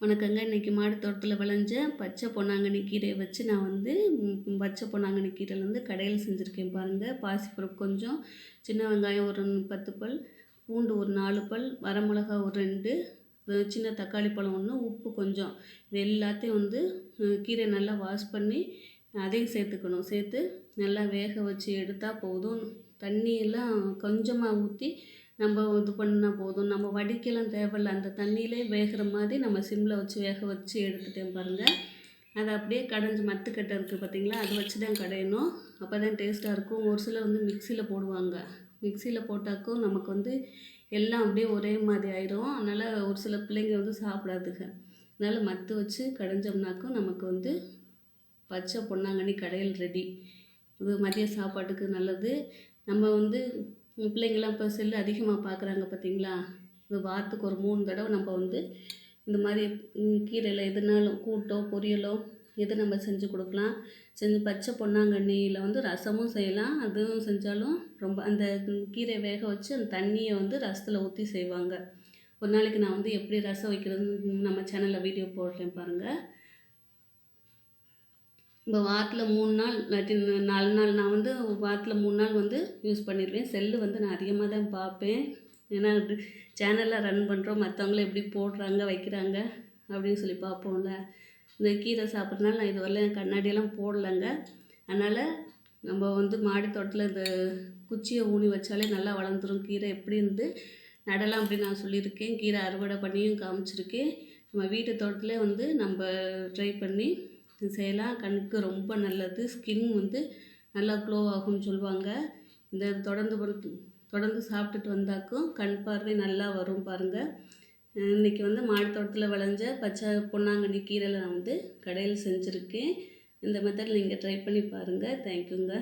வணக்கங்க. இன்றைக்கி மாடி தோட்டத்தில் விளைஞ்ச பச்சை பொன்னாங்கண்ணி கீரையை வச்சு நான் வந்து பச்சை பொன்னாங்கண்ணி கீரையிலேருந்து கடையில் செஞ்சுருக்கேன் பாருங்கள். பாசிப்பருப்பு கொஞ்சம், சின்ன வெங்காயம் ஒரு 10 பல், பூண்டு ஒரு 4 பல், வரமிளகா ஒரு 2, சின்ன தக்காளி பழம் 1, உப்பு கொஞ்சம். இது எல்லாத்தையும் வந்து கீரை நல்லா வாஷ் பண்ணி அதையும் சேர்த்துக்கணும். சேர்த்து நல்லா வேக வச்சு எடுத்தால் போதும். தண்ணியெல்லாம் கொஞ்சமாக ஊற்றி நம்ம இது பண்ணால் போதும். நம்ம வடிக்கலாம் தேவையில்ல. அந்த தண்ணியிலே வேகிற மாதிரி நம்ம சிம்மில் வச்சு வேக வச்சு எடுத்துட்டேன் பாருங்கள். அதை அப்படியே கடைஞ்சி மத்துக்கட்டை இருக்குது பார்த்திங்களா, அது வச்சு தான் கடையணும். அப்போ தான் டேஸ்ட்டாக இருக்கும். ஒரு சிலர் வந்து மிக்சியில் போடுவாங்க. மிக்சியில் போட்டாக்கும் நமக்கு வந்து எல்லாம் அப்படியே ஒரே மாதிரி ஆயிடும். அதனால் ஒரு சில பிள்ளைங்க வந்து சாப்பிடாதுங்க. அதனால் மத்து வச்சு கடைஞ்சோம்னாக்கும் நமக்கு வந்து பச்சை பொன்னாங்கண்ணி கடையல் ரெடி. இது மதிய சாப்பாட்டுக்கு நல்லது. நம்ம வந்து பிள்ளைங்கள்லாம் இப்போ செல்லு அதிகமாக பார்க்குறாங்க பார்த்திங்களா. இது வாரத்துக்கு ஒரு 3 தடவை நம்ம வந்து இந்த மாதிரி கீரையில் எதுனாலும் கூட்டோ பொரியலோ எது நம்ம செஞ்சு கொடுக்கலாம். செஞ்சு பச்சை பொன்னாங்கண்ணியில் வந்து ரசமும் செய்யலாம். அதுவும் செஞ்சாலும் ரொம்ப அந்த கீரையை வேக வச்சு அந்த தண்ணியை வந்து ரசத்தில் ஊற்றி செய்வாங்க. ஒரு நாளைக்கு நான் வந்து எப்படி ரசம் வைக்கிறதுன்னு நம்ம சேனலில் வீடியோ போடுறேன் பாருங்கள். இப்போ வாரத்தில் 3 நாள் இல்லாட்டி 4 நாள் நான் வந்து வாரத்தில் 3 நாள் வந்து யூஸ் பண்ணிடுவேன். செல்லு வந்து நான் அதிகமாக தான் பார்ப்பேன். ஏன்னா சேனலில் ரன் பண்ணுறோம், மற்றவங்களும் எப்படி போடுறாங்க வைக்கிறாங்க அப்படின்னு சொல்லி பார்ப்போம்ல. இந்த கீரை சாப்பிட்றதுனால நான் இதுவரையிலும் கண்ணாடியெல்லாம் போடலைங்க. அதனால் நம்ம வந்து மாடி தோட்டத்தில் இந்த குச்சியை ஊனி வச்சாலே நல்லா வளர்ந்துடும். கீரை எப்படி இருந்து நடலாம் அப்படின்னு நான் சொல்லியிருக்கேன். கீரை அறுவடை பண்ணியும் காமிச்சிருக்கேன். நம்ம வீட்டு தோட்டத்திலே வந்து நம்ம ட்ரை பண்ணி செய்யலாம். கண்ணுக்கு ரொம்ப நல்லது. ஸ்கின் வந்து நல்லா க்ளோ ஆகும்னு சொல்லுவாங்க. இந்த தொடர்ந்து சாப்பிட்டுட்டு வந்தாக்கும் கண் பார்வை நல்லா வரும் பாருங்கள். இன்றைக்கி வந்து மாடி தோட்டத்தில் விளைஞ்ச பச்சை பொன்னாங்கண்ணி கீரையில் நான் வந்து கடையில் செஞ்சுருக்கேன். இந்த மெத்தடில் நீங்கள் ட்ரை பண்ணி பாருங்கள். தேங்க்யூங்க.